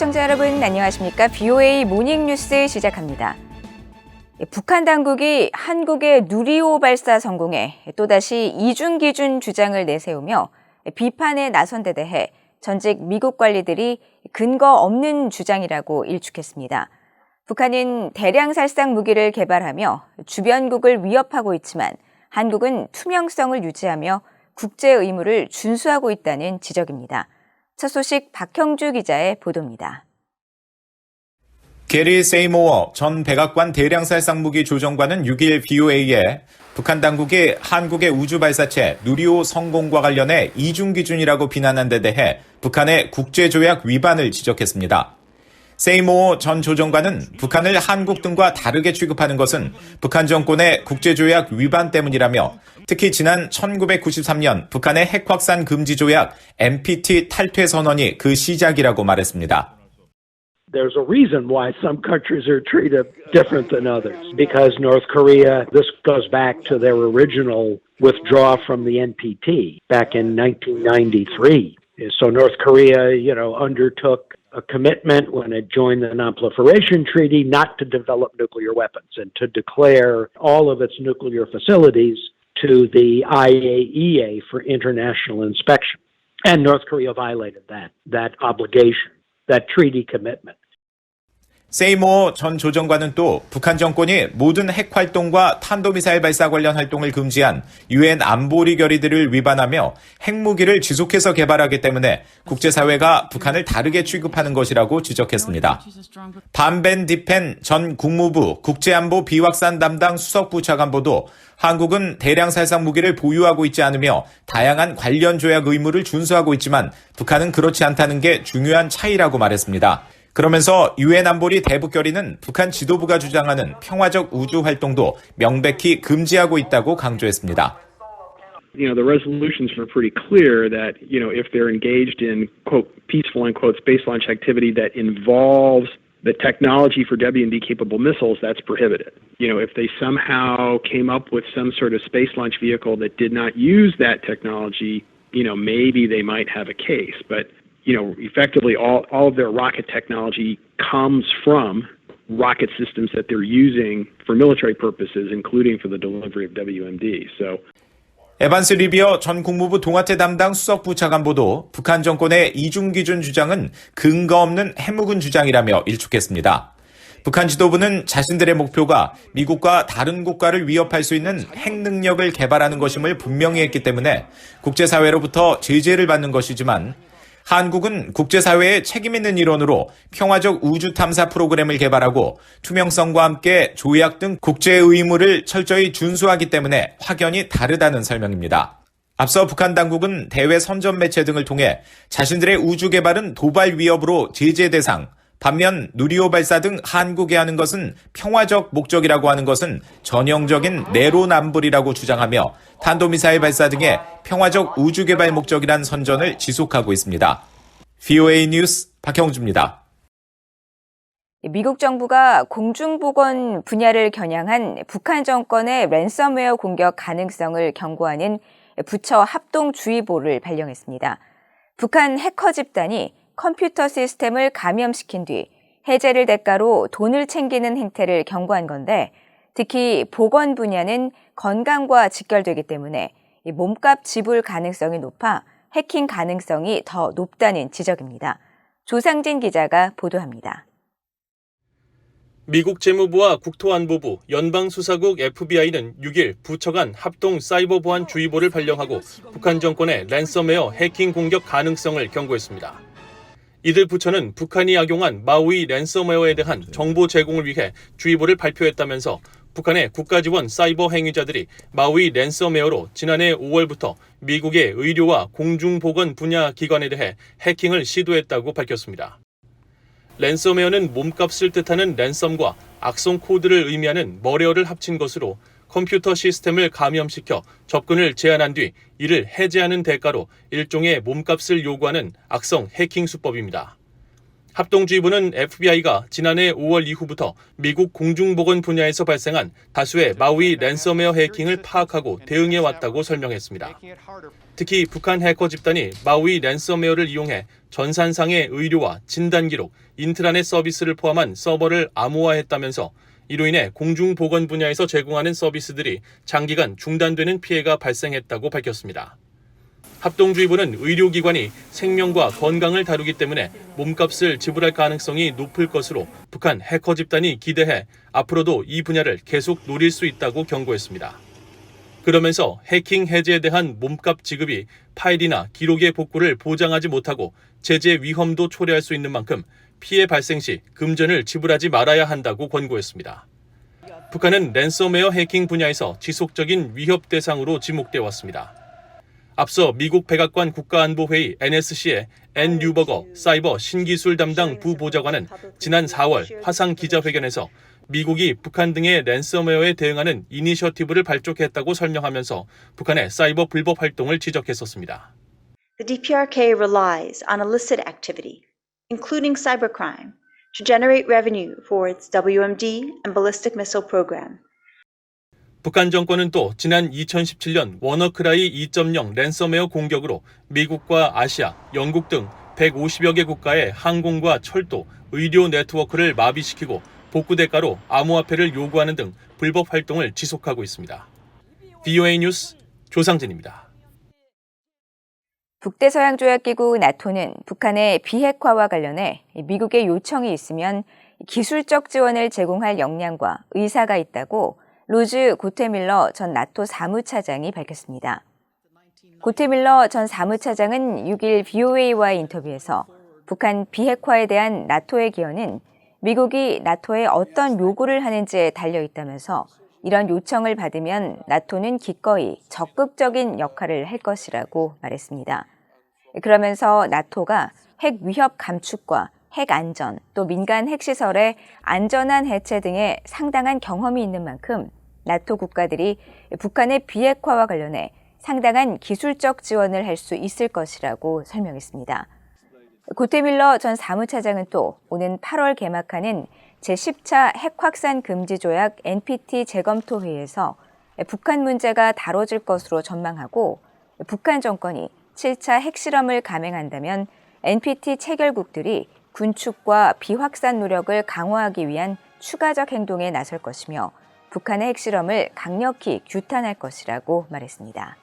시청자 여러분 안녕하십니까? BOA 모닝뉴스 시작합니다. 북한 당국이 한국의 누리호 발사 성공에 또다시 이중기준 주장을 내세우며 비판에 나선 데 대해 전직 미국 관리들이 근거 없는 주장이라고 일축했습니다. 북한은 대량 살상 무기를 개발하며 주변국을 위협하고 있지만 한국은 투명성을 유지하며 국제 의무를 준수하고 있다는 지적입니다. 첫 소식 박형주 기자의 보도입니다. 게리 세이모어 전 백악관 대량살상무기 조정관은 6일 BOA에 북한 당국이 한국의 우주발사체 누리호 성공과 관련해 이중기준이라고 비난한 데 대해 북한의 국제조약 위반을 지적했습니다. 세이모어 전 조정관은 북한을 한국 등과 다르게 취급하는 것은 북한 정권의 국제조약 위반 때문이라며 특히 지난 1993년 북한의 핵확산 금지 조약 NPT 탈퇴 선언이 그 시작이라고 말했습니다. There's a reason why some countries are treated different than others. Because North Korea, this goes back to their original withdrawal from the NPT back in 1993. So North Korea, undertook a commitment when it joined the Non-Proliferation Treaty not to develop nuclear weapons and to declare all of its nuclear facilities to the IAEA for international inspection. And North Korea violated that obligation, that treaty commitment. 세이모어 전 조정관은 또 북한 정권이 모든 핵 활동과 탄도미사일 발사 관련 활동을 금지한 유엔 안보리 결의들을 위반하며 핵무기를 지속해서 개발하기 때문에 국제사회가 북한을 다르게 취급하는 것이라고 지적했습니다. 반벤 디펜 전 국무부 국제안보 비확산 담당 수석부 차관보도 한국은 대량 살상 무기를 보유하고 있지 않으며 다양한 관련 조약 의무를 준수하고 있지만 북한은 그렇지 않다는 게 중요한 차이라고 말했습니다. 그러면서 유엔 안보리 대북 결의는 북한 지도부가 주장하는 평화적 우주 활동도 명백히 금지하고 있다고 강조했습니다. The resolutions are pretty clear that, if they're engaged in, quote, peaceful, unquote, space launch activity that involves the technology for WMD-capable missiles, that's prohibited. If they somehow came up with some sort of space launch vehicle that did not use that technology, maybe they might have a case. But effectively all of their rocket technology comes from rocket systems that they're using for military purposes, including for the delivery of WMD. So, 에반스 리비어 전 국무부 동아태 담당 수석부 차관보도 북한 정권의 이중기준 주장은 근거 없는 해묵은 주장이라며 일축했습니다. 북한 지도부는 자신들의 목표가 미국과 다른 국가를 위협할 수 있는 핵 능력을 개발하는 것임을 분명히 했기 때문에 국제사회로부터 제재를 받는 것이지만 한국은 국제사회의 책임 있는 일원으로 평화적 우주 탐사 프로그램을 개발하고 투명성과 함께 조약 등 국제 의무를 철저히 준수하기 때문에 확연히 다르다는 설명입니다. 앞서 북한 당국은 대외 선전 매체 등을 통해 자신들의 우주 개발은 도발 위협으로 제재 대상, 반면 누리호 발사 등 한국이 하는 것은 평화적 목적이라고 하는 것은 전형적인 내로남불이라고 주장하며 탄도미사일 발사 등의 평화적 우주 개발 목적이란 선전을 지속하고 있습니다. BOA 뉴스 박형주입니다. 미국 정부가 공중보건 분야를 겨냥한 북한 정권의 랜섬웨어 공격 가능성을 경고하는 부처 합동주의보를 발령했습니다. 북한 해커 집단이 컴퓨터 시스템을 감염시킨 뒤 해제를 대가로 돈을 챙기는 행태를 경고한 건데 특히 보건 분야는 건강과 직결되기 때문에 몸값 지불 가능성이 높아 해킹 가능성이 더 높다는 지적입니다. 조상진 기자가 보도합니다. 미국 재무부와 국토안보부, 연방수사국 FBI는 6일 부처 간 합동 사이버 보안 주의보를 발령하고 북한 정권의 랜섬웨어 해킹 공격 가능성을 경고했습니다. 이들 부처는 북한이 악용한 마우이 랜섬웨어에 대한 정보 제공을 위해 주의보를 발표했다면서 북한의 국가지원 사이버 행위자들이 마우이 랜섬웨어로 지난해 5월부터 미국의 의료와 공중보건 분야 기관에 대해 해킹을 시도했다고 밝혔습니다. 랜섬웨어는 몸값을 뜻하는 랜섬과 악성 코드를 의미하는 머레어를 합친 것으로 컴퓨터 시스템을 감염시켜 접근을 제한한 뒤 이를 해제하는 대가로 일종의 몸값을 요구하는 악성 해킹 수법입니다. 합동주의보는 FBI가 지난해 5월 이후부터 미국 공중보건 분야에서 발생한 다수의 마우이 랜섬웨어 해킹을 파악하고 대응해왔다고 설명했습니다. 특히 북한 해커 집단이 마우이 랜섬웨어를 이용해 전산상의 의료와 진단기록, 인트라넷 서비스를 포함한 서버를 암호화했다면서 이로 인해 공중보건 분야에서 제공하는 서비스들이 장기간 중단되는 피해가 발생했다고 밝혔습니다. 합동주의보는 의료기관이 생명과 건강을 다루기 때문에 몸값을 지불할 가능성이 높을 것으로 북한 해커 집단이 기대해 앞으로도 이 분야를 계속 노릴 수 있다고 경고했습니다. 그러면서 해킹 해제에 대한 몸값 지급이 파일이나 기록의 복구를 보장하지 못하고 제재 위험도 초래할 수 있는 만큼 피해 발생 시 금전을 지불하지 말아야 한다고 권고했습니다. 북한은 랜섬웨어 해킹 분야에서 지속적인 위협 대상으로 지목돼 왔습니다. 앞서 미국 백악관 국가안보회의 NSC의 앤 뉴버거 사이버 신기술 담당 부보좌관은 지난 4월 화상 기자회견에서 미국이 북한 등의 랜섬웨어에 대응하는 이니셔티브를 발족했다고 설명하면서 북한의 사이버 불법 활동을 지적했었습니다. The DPRK relies on illicit activity, including cybercrime, to generate revenue for its WMD and ballistic missile program. 북한 정권은 또 지난 2017년 워너크라이 2.0 랜섬웨어 공격으로 미국과 아시아, 영국 등 150여 개 국가의 항공과 철도, 의료 네트워크를 마비시키고 복구 대가로 암호화폐를 요구하는 등 불법 활동을 지속하고 있습니다. VOA 뉴스 조상진입니다. 북대서양조약기구 나토는 북한의 비핵화와 관련해 미국의 요청이 있으면 기술적 지원을 제공할 역량과 의사가 있다고 로즈 고테밀러 전 나토 사무차장이 밝혔습니다. 고테밀러 전 사무차장은 6일 VOA와의 인터뷰에서 북한 비핵화에 대한 나토의 기여는 미국이 나토에 어떤 요구를 하는지에 달려있다면서 이런 요청을 받으면 나토는 기꺼이 적극적인 역할을 할 것이라고 말했습니다. 그러면서 나토가 핵 위협 감축과 핵 안전, 또 민간 핵시설의 안전한 해체 등에 상당한 경험이 있는 만큼 나토 국가들이 북한의 비핵화와 관련해 상당한 기술적 지원을 할 수 있을 것이라고 설명했습니다. 고테밀러 전 사무차장은 또 오는 8월 개막하는 제10차 핵확산 금지 조약 NPT 재검토 회의에서 북한 문제가 다뤄질 것으로 전망하고 북한 정권이 7차 핵실험을 감행한다면 NPT 체결국들이 군축과 비확산 노력을 강화하기 위한 추가적 행동에 나설 것이며 북한의 핵실험을 강력히 규탄할 것이라고 말했습니다.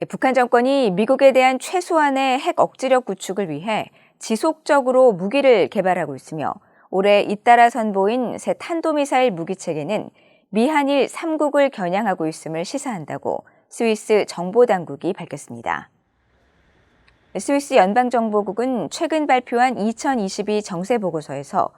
북한 정권이 미국에 대한 최소한의 핵 억지력 구축을 위해 지속적으로 무기를 개발하고 있으며 올해 잇따라 선보인 새 탄도미사일 무기체계는 미한일 3국을 겨냥하고 있음을 시사한다고 스위스 정보당국이 밝혔습니다. 스위스 연방정보국은 최근 발표한 2022 정세보고서에서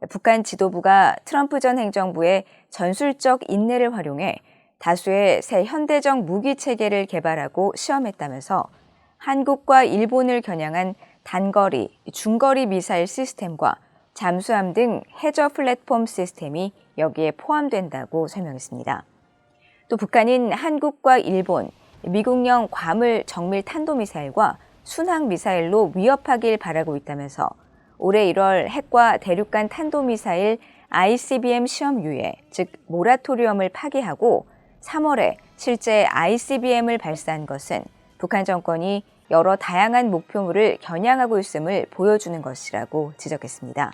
북한 지도부가 트럼프 전 행정부의 전술적 인내를 활용해 다수의 새 현대적 무기체계를 개발하고 시험했다면서 한국과 일본을 겨냥한 단거리, 중거리 미사일 시스템과 잠수함 등 해저 플랫폼 시스템이 여기에 포함된다고 설명했습니다. 또 북한은 한국과 일본, 미국령 과물 정밀 탄도미사일과 순항미사일로 위협하길 바라고 있다면서 올해 1월 핵과 대륙간 탄도미사일 ICBM 시험 유예, 즉 모라토리엄을 파기하고 3월에 실제 ICBM을 발사한 것은 북한 정권이 여러 다양한 목표물을 겨냥하고 있음을 보여주는 것이라고 지적했습니다.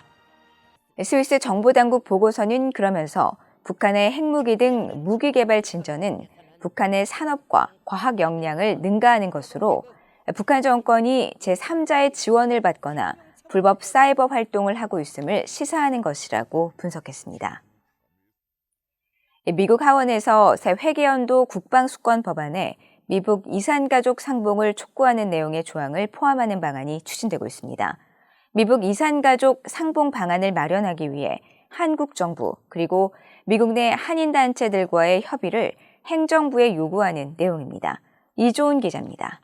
스위스 정보당국 보고서는 그러면서 북한의 핵무기 등 무기 개발 진전은 북한의 산업과 과학 역량을 능가하는 것으로 북한 정권이 제3자의 지원을 받거나 불법 사이버 활동을 하고 있음을 시사하는 것이라고 분석했습니다. 미국 하원에서 새 회계연도 국방수권 법안에 미북 이산가족 상봉을 촉구하는 내용의 조항을 포함하는 방안이 추진되고 있습니다. 미북 이산가족 상봉 방안을 마련하기 위해 한국 정부 그리고 미국 내 한인단체들과의 협의를 행정부에 요구하는 내용입니다. 이조은 기자입니다.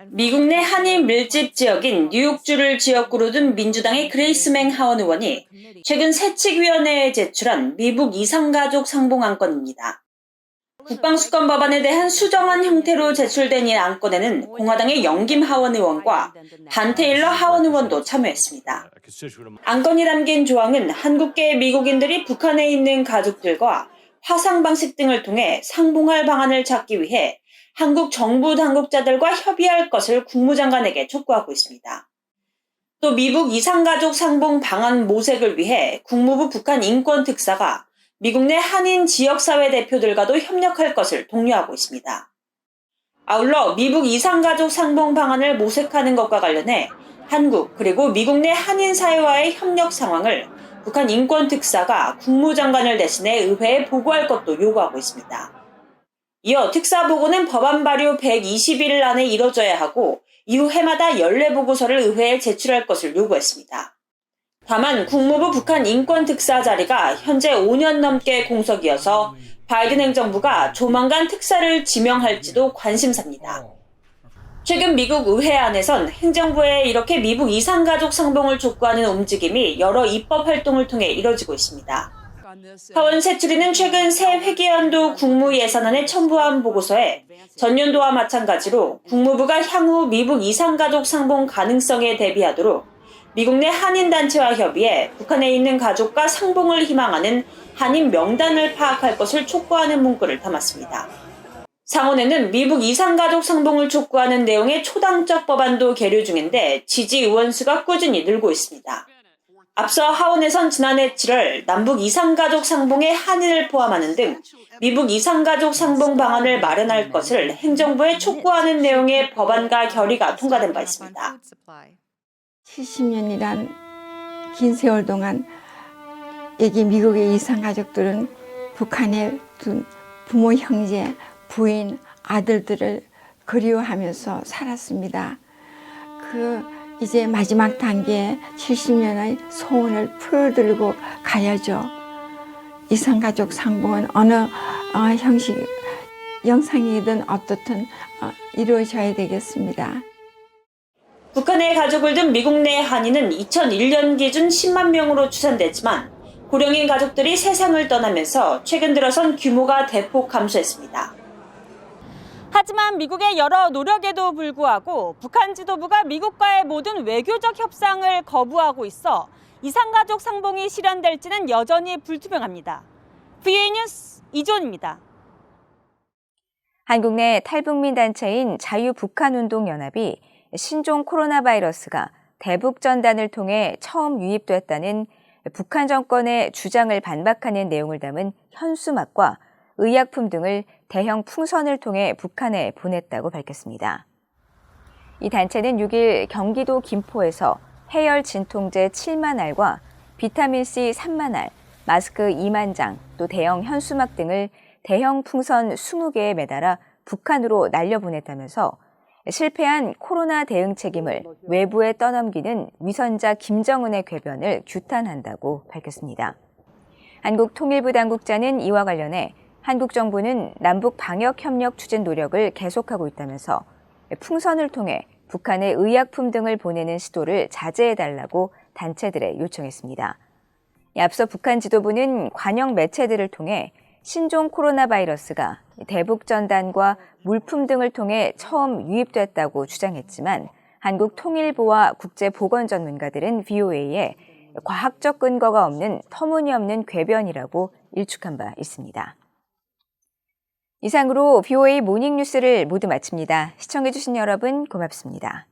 미국 내 한인 밀집 지역인 뉴욕주를 지역구로 둔 민주당의 그레이스 맹 하원 의원이 최근 세칙위원회에 제출한 미북 이산가족 상봉 안건입니다. 국방수권 법안에 대한 수정안 형태로 제출된 이 안건에는 공화당의 영김 하원 의원과 단 테일러 하원 의원도 참여했습니다. 안건이 담긴 조항은 한국계 미국인들이 북한에 있는 가족들과 화상 방식 등을 통해 상봉할 방안을 찾기 위해 한국 정부 당국자들과 협의할 것을 국무장관에게 촉구하고 있습니다. 또 미국 이산가족 상봉 방안 모색을 위해 국무부 북한 인권특사가 미국 내 한인 지역사회 대표들과도 협력할 것을 독려하고 있습니다. 아울러 미국 이산가족 상봉 방안을 모색하는 것과 관련해 한국 그리고 미국 내 한인 사회와의 협력 상황을 북한 인권특사가 국무장관을 대신해 의회에 보고할 것도 요구하고 있습니다. 이어 특사 보고는 법안 발의 120일 안에 이뤄져야 하고 이후 해마다 연례 보고서를 의회에 제출할 것을 요구했습니다. 다만 국무부 북한 인권특사 자리가 현재 5년 넘게 공석이어서 바이든 행정부가 조만간 특사를 지명할지도 관심사입니다. 최근 미국 의회 안에선 행정부에 이렇게 미국 이산가족 상봉을 촉구하는 움직임이 여러 입법 활동을 통해 이뤄지고 있습니다. 하원 새누리는 최근 새 회계연도 국무예산안에 첨부한 보고서에 전년도와 마찬가지로 국무부가 향후 미국 이산가족 상봉 가능성에 대비하도록 미국 내 한인단체와 협의해 북한에 있는 가족과 상봉을 희망하는 한인 명단을 파악할 것을 촉구하는 문구를 담았습니다. 상원에는 미국 이산가족 상봉을 촉구하는 내용의 초당적 법안도 계류 중인데 지지 의원 수가 꾸준히 늘고 있습니다. 앞서 하원에선 지난해 7월 남북 이산가족 상봉에 한인을 포함하는 등 미국 이산가족 상봉 방안을 마련할 것을 행정부에 촉구하는 내용의 법안과 결의가 통과된 바 있습니다. 70년이란 긴 세월 동안 여기 미국의 이산가족들은 북한의 부모, 형제, 부인, 아들들을 그리워하면서 살았습니다. 이제 마지막 단계에 70년의 소원을 풀어들고 가야죠. 이산가족 상봉은 어느 형식, 영상이든 어떻든 이루어져야 되겠습니다. 북한의 가족을 둔 미국 내 한인은 2001년 기준 10만 명으로 추산됐지만 고령인 가족들이 세상을 떠나면서 최근 들어선 규모가 대폭 감소했습니다. 하지만 미국의 여러 노력에도 불구하고 북한 지도부가 미국과의 모든 외교적 협상을 거부하고 있어 이산가족 상봉이 실현될지는 여전히 불투명합니다. VOA 뉴스 이존입니다. 한국 내 탈북민 단체인 자유북한운동연합이 신종 코로나 바이러스가 대북 전단을 통해 처음 유입됐다는 북한 정권의 주장을 반박하는 내용을 담은 현수막과 의약품 등을 대형 풍선을 통해 북한에 보냈다고 밝혔습니다. 이 단체는 6일 경기도 김포에서 해열 진통제 7만 알과 비타민C 3만 알, 마스크 2만 장, 또 대형 현수막 등을 대형 풍선 20개에 매달아 북한으로 날려보냈다면서 실패한 코로나 대응 책임을 외부에 떠넘기는 위선자 김정은의 궤변을 규탄한다고 밝혔습니다. 한국통일부 당국자는 이와 관련해 한국 정부는 남북 방역 협력 추진 노력을 계속하고 있다면서 풍선을 통해 북한에 의약품 등을 보내는 시도를 자제해달라고 단체들에 요청했습니다. 앞서 북한 지도부는 관영 매체들을 통해 신종 코로나 바이러스가 대북 전단과 물품 등을 통해 처음 유입됐다고 주장했지만 한국통일부와 국제보건전문가들은 VOA에 과학적 근거가 없는 터무니없는 궤변이라고 일축한 바 있습니다. 이상으로 VOA 모닝뉴스를 모두 마칩니다. 시청해주신 여러분 고맙습니다.